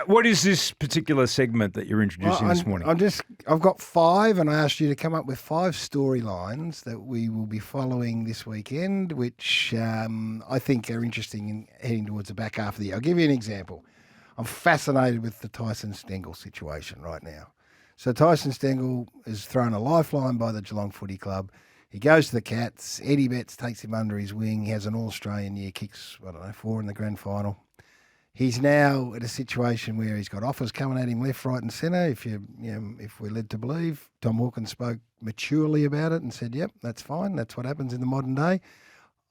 What is this particular segment that you're introducing this morning? I've got 5, and I asked you to come up with 5 storylines that we will be following this weekend, which I think are interesting in heading towards the back half of the year. I'll give you an example. I'm fascinated with the Tyson Stengle situation right now. So Tyson Stengle is thrown a lifeline by the Geelong Footy Club. He goes to the Cats. Eddie Betts takes him under his wing. He has an All-Australian year, kicks, 4 in the grand final. He's now at a situation where he's got offers coming at him left, right and centre. If we're led to believe, Tom Hawkins spoke maturely about it and said, yep, that's fine. That's what happens in the modern day.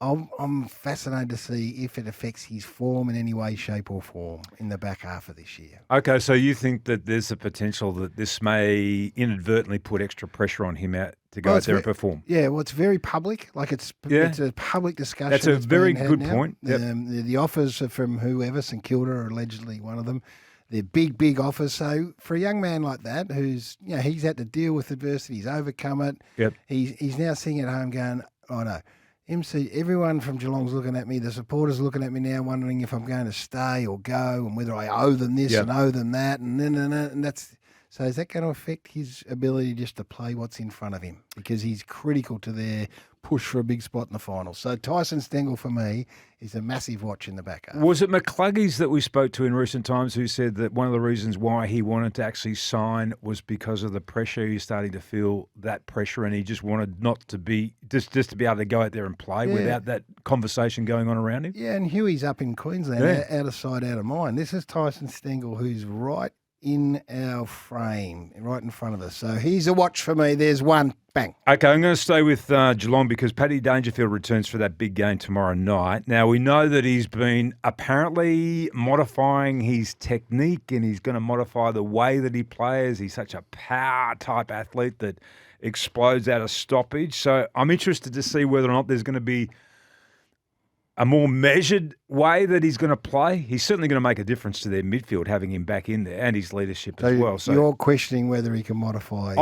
I'm fascinated to see if it affects his form in any way, shape or form in the back half of this year. Okay, so you think that there's a potential that this may inadvertently put extra pressure on him out to go out there and perform? Yeah, well, it's very public. Like it's a public discussion. That's a very good point. Yep. The offers are from whoever, St Kilda are allegedly one of them. They're big, big offers. So for a young man like that, who's he's had to deal with adversity, he's overcome it. Yep. He's now sitting at home going, oh no. MC, everyone from Geelong's looking at me. The supporters are looking at me now, wondering if I'm going to stay or go, and whether I owe them this and owe them that, and that's. So is that going to affect his ability just to play what's in front of him? Because he's critical to their push for a big spot in the final. So Tyson Stengle, for me, is a massive watch in the back half. Was it McCluggey's that we spoke to in recent times who said that one of the reasons why he wanted to actually sign was because of the pressure? He's starting to feel that pressure and he just wanted not to be, just to be able to go out there and play without that conversation going on around him? Yeah, and Huey's up in Queensland, out of sight, out of mind. This is Tyson Stengle, who's right in our frame, right in front of us. So he's a watch for me. There's one. Bang. Okay, I'm going to stay with Geelong because Paddy Dangerfield returns for that big game tomorrow night. Now, we know that he's been apparently modifying his technique and he's going to modify the way that he plays. He's such a power-type athlete that explodes out of stoppage. So I'm interested to see whether or not there's going to be a more measured way that he's going to play. He's certainly going to make a difference to their midfield, having him back in there and his leadership as well. So you're questioning whether he can modify.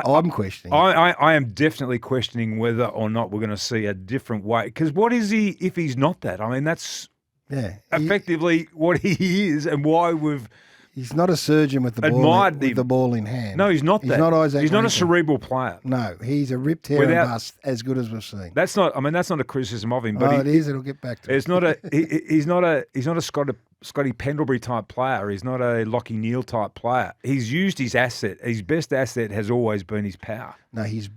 I'm questioning. I am definitely questioning whether or not we're going to see a different way. Because what is he if he's not that? I mean, that's effectively what he is and why we've... He's not a surgeon with the ball in hand. No, he's not that. He's not a cerebral player. No, he's a ripped hair and bust, as good as we've seen. That's not a criticism of him. But it is. It'll get back to it. It's not a. He's not a Scotty Pendlebury type player. He's not a Lockie Neal type player. He's used his asset. His best asset has always been his power. No, he's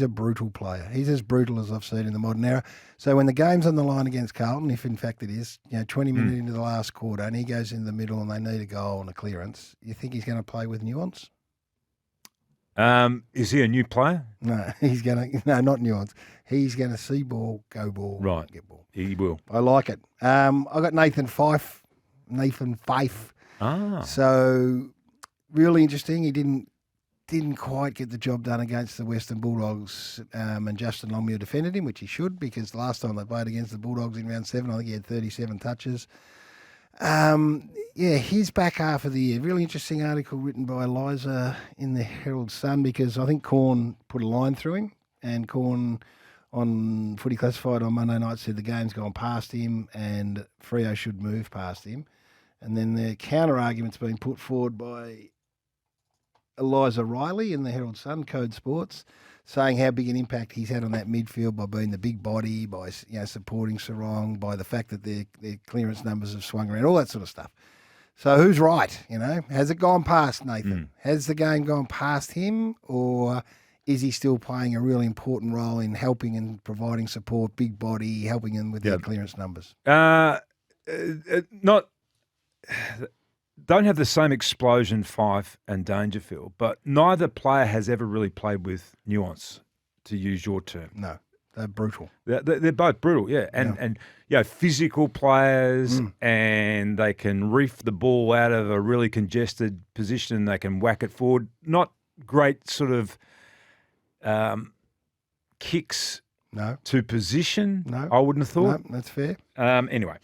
a brutal player. He's as brutal as I've seen in the modern era. So when the game's on the line against Carlton, if in fact it is, 20 minutes into the last quarter, and he goes in the middle and they need a goal and a clearance, you think he's going to play with nuance? Is he a new player? No, not nuance. He's going to see ball, go ball, get ball. He will. I like it. I got Nathan Fyfe. So really interesting. He didn't quite get the job done against the Western Bulldogs, and Justin Longmuir defended him, which he should, because the last time they played against the Bulldogs in round 7, I think he had 37 touches. His back half of the year. Really interesting article written by Eliza in the Herald Sun, because I think Corn put a line through him, and Corn on Footy Classified on Monday night said the game's gone past him and Freo should move past him. And then the counter-argument's been put forward by Eliza Riley in the Herald Sun, Code Sports, saying how big an impact he's had on that midfield by being the big body, by supporting Sarong, by the fact that their clearance numbers have swung around, all that sort of stuff. So who's right? Has it gone past Nathan? Has the game gone past him, or is he still playing a really important role in helping and providing support, big body, helping them with their clearance numbers? Don't have the same explosion, Fyfe and Dangerfield, but neither player has ever really played with nuance, to use your term. No, they're brutal. They're both brutal, yeah. And physical players, and they can reef the ball out of a really congested position. They can whack it forward. Not great sort of kicks to position, I wouldn't have thought. No, that's fair. Anyway,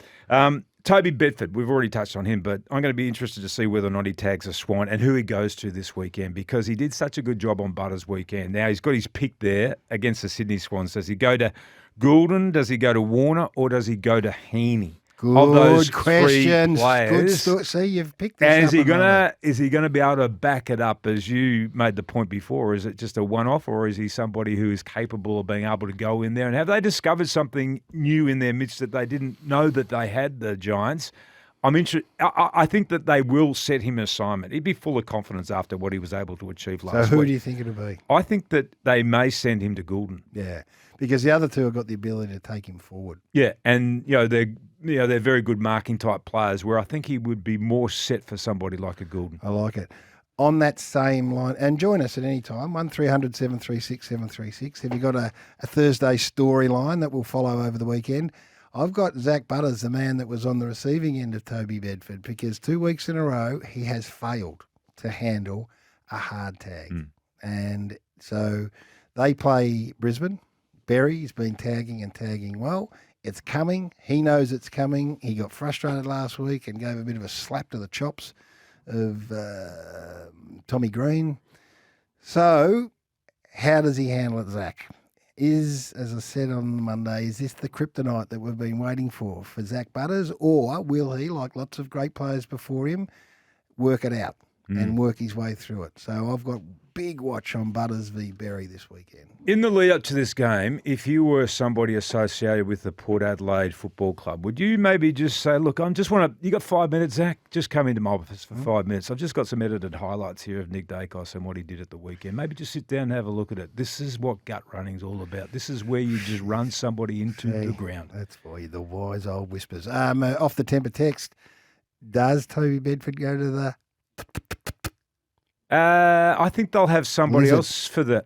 Toby Bedford, we've already touched on him, but I'm going to be interested to see whether or not he tags a Swan and who he goes to this weekend, because he did such a good job on Butters weekend. Now he's got his pick there against the Sydney Swans. Does he go to Goulden, does he go to Warner, or does he go to Heaney? of those Good questions. three players. Good story. See, you've picked this And up. is he gonna be able to back it up, as you made the point before? Is it just a one-off, or is he somebody who is capable of being able to go in there? And have they discovered something new in their midst that they didn't know that they had, the Giants? I'm interested. I think that they will set him an assignment. He'd be full of confidence after what he was able to achieve last week. So who do you think it'll be? I think that they may send him to Goulden. Yeah, because the other two have got the ability to take him forward. Yeah, and they're very good marking type players. Where I think he would be more set for somebody like a Goulden. I like it. On that same line, and join us at any time, 1300 736 736. Have you got a Thursday storyline that we'll follow over the weekend? I've got Zak Butters, the man that was on the receiving end of Toby Bedford, because 2 weeks in a row he has failed to handle a hard tag. And so they play Brisbane. Berry's been tagging well. It's coming. He knows it's coming. He got frustrated last week and gave a bit of a slap to the chops of Tommy Green. So how does he handle it, Zach? As I said on Monday, is this the kryptonite that we've been waiting for Zak Butters, or will he, like lots of great players before him, work it out and work his way through it? So I've got big watch on Butters v Berry this weekend. In the lead up to this game, if you were somebody associated with the Port Adelaide Football Club, would you maybe just say, look, you got 5 minutes, Zach? Just come into my office for 5 minutes. I've just got some edited highlights here of Nick Dacos and what he did at the weekend. Maybe just sit down and have a look at it. This is what gut running's all about. This is where you just run somebody into the ground. That's for you, the wise old whispers. Off the temper text, does Toby Bedford go to the... I think they'll have somebody else for the...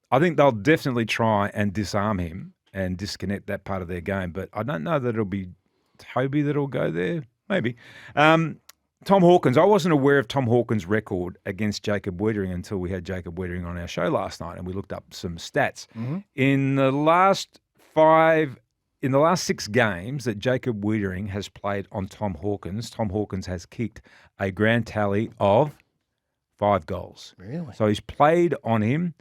I think they'll definitely try and disarm him and disconnect that part of their game, but I don't know that it'll be Toby that'll go there. Maybe. Tom Hawkins. I wasn't aware of Tom Hawkins' record against Jacob Weitering until we had Jacob Weitering on our show last night, and we looked up some stats. In the last 6 games that Jacob Weitering has played on Tom Hawkins has kicked a grand tally of 5 goals. Really? So he's played on him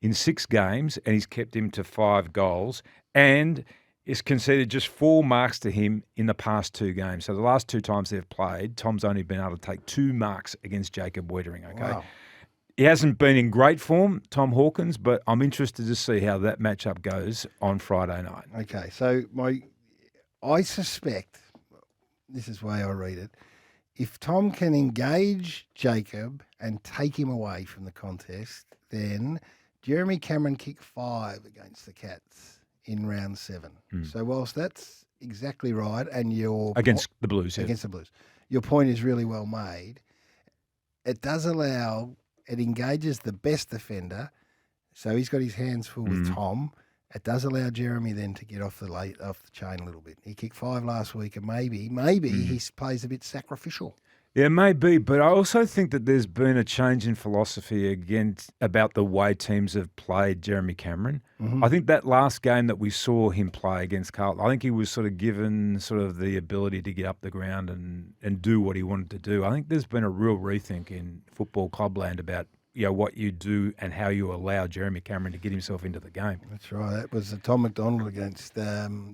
in 6 games, and he's kept him to 5 goals, and is conceded just 4 marks to him in the past 2 games. So the last 2 times they've played, Tom's only been able to take 2 marks against Jacob Weitering. Okay, wow. He hasn't been in great form, Tom Hawkins, but I'm interested to see how that matchup goes on Friday night. Okay, so I suspect, this is the way I read it, if Tom can engage Jacob and take him away from the contest, then Jeremy Cameron kicked 5 against the Cats in round 7. So whilst that's exactly right, and against the Blues, against the Blues, your point is really well made. It engages the best defender, so he's got his hands full with Tom. It does allow Jeremy then to get off the chain a little bit. He kicked 5 last week, and maybe he plays a bit sacrificial. Yeah, maybe, but I also think that there's been a change in philosophy about the way teams have played Jeremy Cameron. I think that last game that we saw him play against Carlton, I think he was sort of given sort of the ability to get up the ground and do what he wanted to do. I think there's been a real rethink in football clubland about what you do and how you allow Jeremy Cameron to get himself into the game. That's right. That was the Tom McDonald against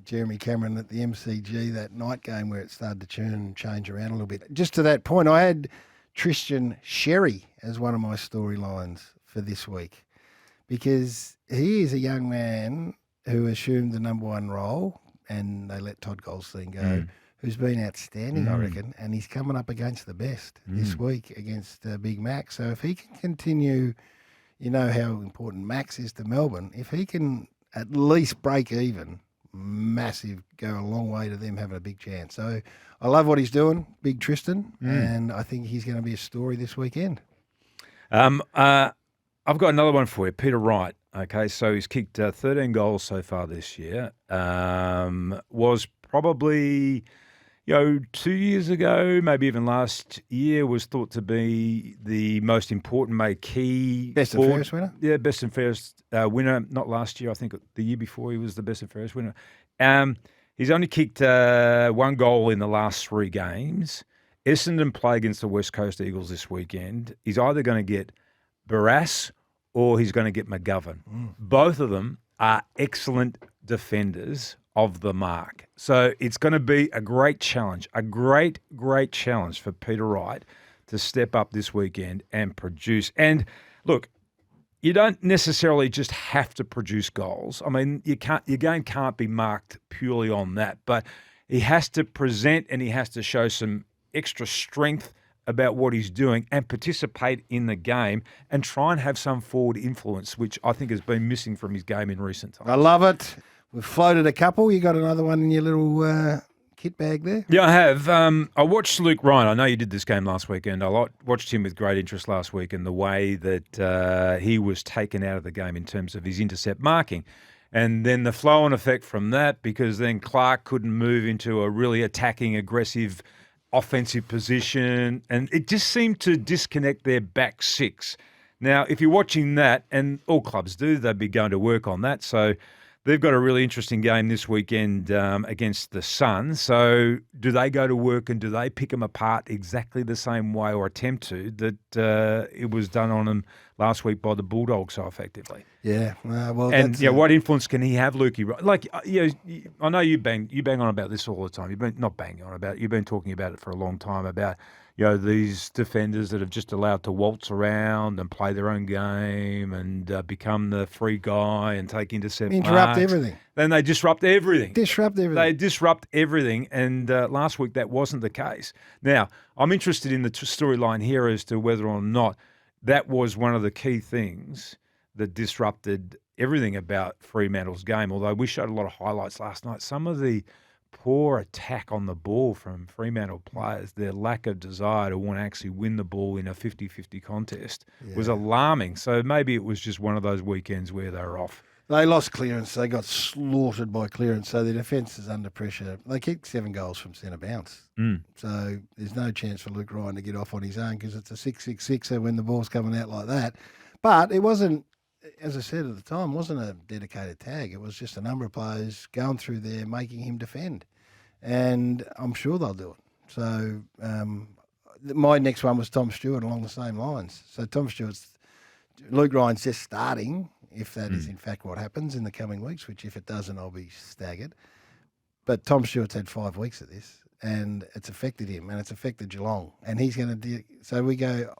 Jeremy Cameron at the MCG, that night game where it started to churn and change around a little bit. Just to that point, I had Tristan Xerri as one of my storylines for this week, because he is a young man who assumed the number 1 role, and they let Todd Goldstein go, who's been outstanding, I reckon, and he's coming up against the best this week against Big Mac. So if he can continue, you know how important Max is to Melbourne, if he can at least break even, massive, go a long way to them having a big chance. So I love what he's doing, big Tristan, and I think he's going to be a story this weekend. I've got another one for you, Peter Wright. Okay, so he's kicked 13 goals so far this year. Was probably, 2 years ago, maybe even last year, was thought to be the most important key. Best and fairest winner? Yeah, best and fairest winner. Not last year, I think the year before he was the best and fairest winner. He's only kicked 1 goal in the last 3 games. Essendon play against the West Coast Eagles this weekend. He's either going to get Barrass or he's going to get McGovern. Both of them are excellent defenders of the mark. So it's going to be a great challenge, a great challenge for Peter Wright to step up this weekend and produce. And look, you don't necessarily just have to produce goals. I mean, your game can't be marked purely on that, but he has to present and he has to show some extra strength about what he's doing and participate in the game and try and have some forward influence, which I think has been missing from his game in recent times. I love it. We've floated a couple. You got another one in your little kit bag there? Yeah, I have. I watched Luke Ryan. I know you did this game last weekend. I watched him with great interest last week and the way that he was taken out of the game in terms of his intercept marking. And then the flow-on effect from that, because then Clark couldn't move into a really attacking, aggressive offensive position, and it just seemed to disconnect their back six. Now, if you're watching that, and all clubs do, they'd be going to work on that. So they've got a really interesting game this weekend against the Suns. So do they go to work and do they pick them apart exactly the same way or attempt to that it was done on them last week by the Bulldogs so effectively? Yeah. Well, and what influence can he have, Lukey? Like, I know you bang on about this all the time. You've been not banging on about it. You've been talking about it for a long time about these defenders that have just allowed to waltz around and play their own game and become the free guy and take intercept interrupt marks. Everything. Then they disrupt everything. They disrupt everything, and last week that wasn't the case. Now, I'm interested in the storyline here as to whether or not that was one of the key things that disrupted everything about Fremantle's game, although we showed a lot of highlights last night. Some of the poor attack on the ball from Fremantle players, their lack of desire to want to actually win the ball in a 50-50 contest was alarming. So maybe it was just one of those weekends where they were off. They lost clearance. They got slaughtered by clearance. So their defence is under pressure. They kicked 7 goals from centre bounce. So there's no chance for Luke Ryan to get off on his own because it's a 6-6-6er when the ball's coming out like that. But it wasn't, as I said at the time, wasn't a dedicated tag. It was just a number of players going through there, making him defend. And I'm sure they'll do it. So my next one was Tom Stewart along the same lines. So Luke Ryan's just starting, if that is in fact what happens in the coming weeks, which if it doesn't, I'll be staggered. But Tom Stewart's had 5 weeks at this, and it's affected him, and it's affected Geelong. And he's going to so we go,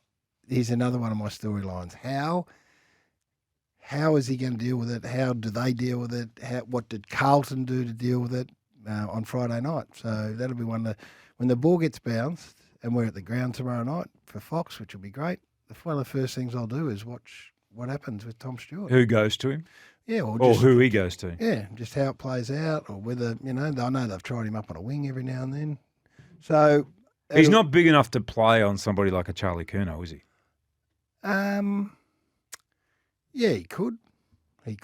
here's another one of my storylines. How is he going to deal with it? How do they deal with it? What did Carlton do to deal with it on Friday night? So that'll be when the ball gets bounced, and we're at the ground tomorrow night for Fox, which will be great. One of the first things I'll do is watch what happens with Tom Stewart. Who goes to him? Yeah, or who he goes to. Yeah, just how it plays out, or whether, I know they've tried him up on a wing every now and then. So he's not big enough to play on somebody like a Charlie Curnow, is he? Yeah, he could. I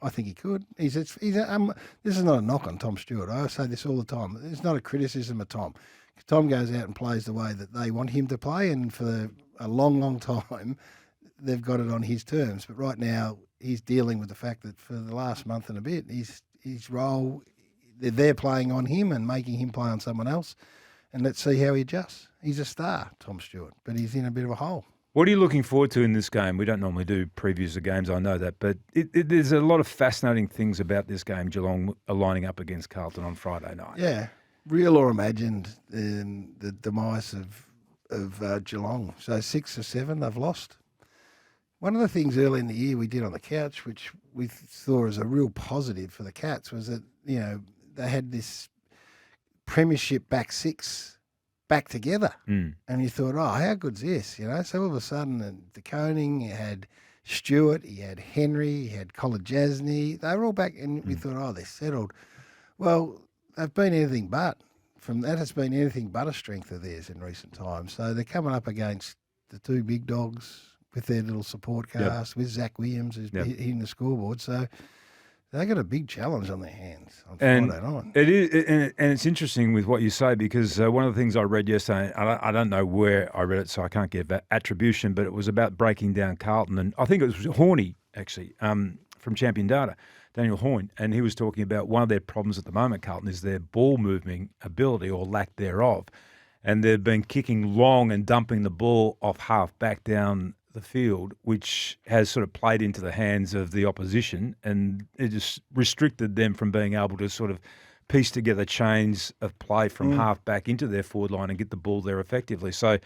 think he could. This is not a knock on Tom Stewart. I say this all the time. It's not a criticism of Tom. Tom goes out and plays the way that they want him to play, and for a long, long time, they've got it on his terms. But right now, he's dealing with the fact that for the last month and a bit, his role, they're playing on him and making him play on someone else. And let's see how he adjusts. He's a star, Tom Stewart, but he's in a bit of a hole. What are you looking forward to in this game? We don't normally do previews of games, I know that, but there's a lot of fascinating things about this game, Geelong lining up against Carlton on Friday night. Yeah, real or imagined, the demise of Geelong. So 6 or 7 they've lost. One of the things early in the year we did on the couch, which we saw as a real positive for the Cats, was that, they had this premiership back 6 back together. And you thought, how good's this? So all of a sudden, De Koning, you had Stewart, he had Henry, he had Kolodjasny. They were all back, and we thought, they're settled. Well, they've been anything but. That has been anything but a strength of theirs in recent times. So they're coming up against the 2 big dogs with their little support cast, with Zach Williams, who's hitting the scoreboard. So they got a big challenge on their hands on Friday night. It is, and it's interesting with what you say, because one of the things I read yesterday, I don't know where I read it, so I can't give attribution, but it was about breaking down Carlton, and I think it was Horney actually from Champion Data, Daniel Horn, and he was talking about one of their problems at the moment, Carlton, is their ball moving ability or lack thereof, and they've been kicking long and dumping the ball off half back down the field, which has sort of played into the hands of the opposition, and it just restricted them from being able to sort of piece together chains of play from half back into their forward line and get the ball there effectively. So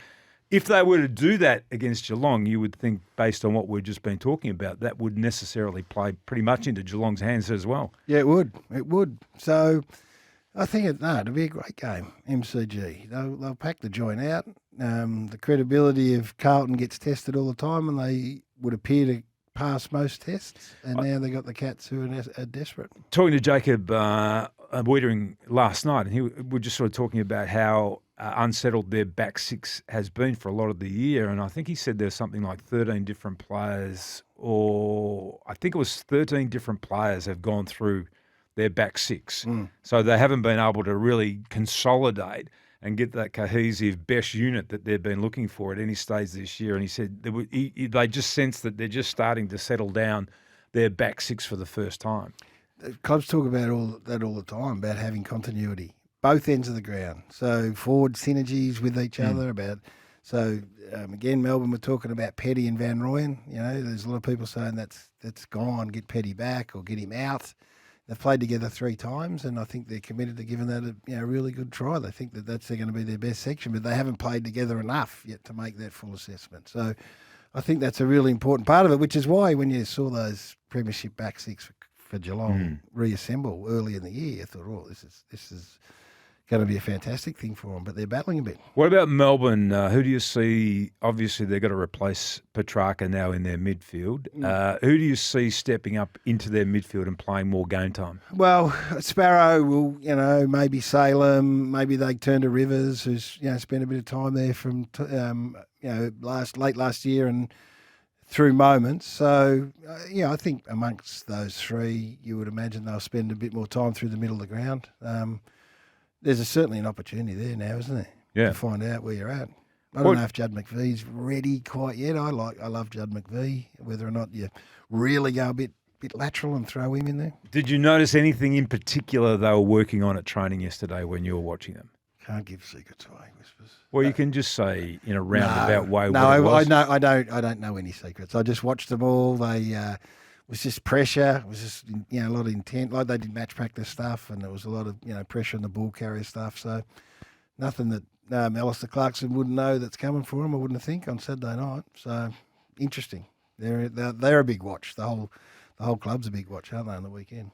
if they were to do that against Geelong, you would think, based on what we've just been talking about, that would necessarily play pretty much into Geelong's hands as well. Yeah, it would. It would. So I think it'll be a great game, MCG. They'll pack the joint out. The credibility of Carlton gets tested all the time, and they would appear to pass most tests. And now they got the Cats who are desperate. Talking to Jacob Weitering last night, and we're just sort of talking about how unsettled their back six has been for a lot of the year. And I think he said there's something like 13 different players, or I think it was 13 different players have gone through their back six. So they haven't been able to really consolidate and get that cohesive best unit that they've been looking for at any stage this year. And he said they just sense that they're just starting to settle down their back six for the first time. Clubs talk about all the time, about having continuity, both ends of the ground. So forward synergies with each other. Again, Melbourne were talking about Petty and Van Rooyen. You know, there's a lot of people saying that's gone. Get Petty back or get him out. They've played together 3 times, and I think they're committed to giving that a really good try. They think that's going to be their best section, but they haven't played together enough yet to make that full assessment. So I think that's a really important part of it, which is why when you saw those premiership back six for Geelong reassemble early in the year, I thought, oh, this is going to be a fantastic thing for them, but they're battling a bit. What about Melbourne? Who do you see? Obviously, they've got to replace Petracca now in their midfield. Who do you see stepping up into their midfield and playing more game time? Well, Sparrow will, maybe Salem, maybe they turn to Rivers, who's, spent a bit of time there from, late last year and through moments. So, I think amongst those 3, you would imagine they'll spend a bit more time through the middle of the ground. There's certainly an opportunity there now, isn't there? Yeah. To find out where you're at. I don't know if Judd McVee's ready quite yet. I love Judd McVee. Whether or not you really go a bit lateral and throw him in there. Did you notice anything in particular they were working on at training yesterday when you were watching them? Can't give secrets away, Whispers. Well, you can just say in a roundabout way. No, what it was. I don't know any secrets. I just watched them all. They was just pressure. It was just a lot of intent. Like they did match practice stuff, and there was a lot of pressure on the ball carrier stuff. So nothing that Alistair Clarkson wouldn't know that's coming for him. I wouldn't think on Saturday night. So interesting. They're a big watch. The whole club's a big watch, aren't they, on the weekend?